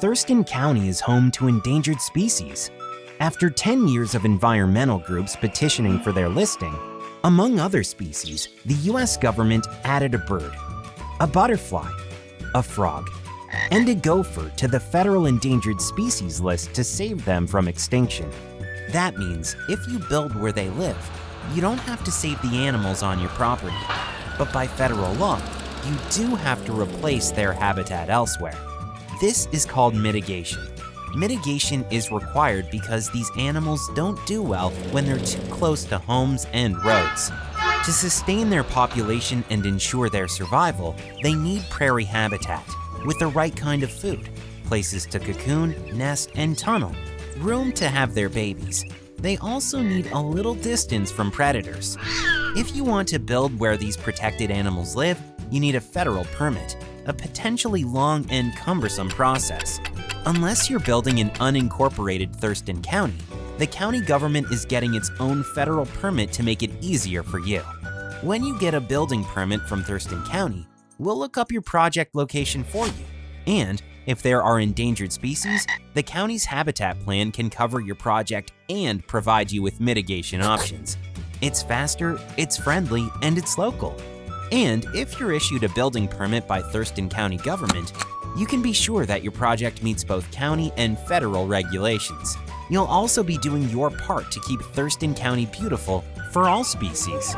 Thurston County is home to endangered species. After 10 years of environmental groups petitioning for their listing, among other species, the US government added a bird, a butterfly, a frog, and a gopher to the federal endangered species list to save them from extinction. That means if you build where they live, you don't have to save the animals on your property. But by federal law, you do have to replace their habitat elsewhere. This is called mitigation. Mitigation is required because these animals don't do well when they're too close to homes and roads. To sustain their population and ensure their survival, they need prairie habitat with the right kind of food, places to cocoon, nest, and tunnel, room to have their babies. They also need a little distance from predators. If you want to build where these protected animals live, you need a federal permit, a potentially long and cumbersome process. Unless you're building in unincorporated Thurston County, the county government is getting its own federal permit to make it easier for you. When you get a building permit from Thurston County, we'll look up your project location for you. And if there are endangered species, the county's habitat plan can cover your project and provide you with mitigation options. It's faster, it's friendly, and it's local. And if you're issued a building permit by Thurston County government, you can be sure that your project meets both county and federal regulations. You'll also be doing your part to keep Thurston County beautiful for all species.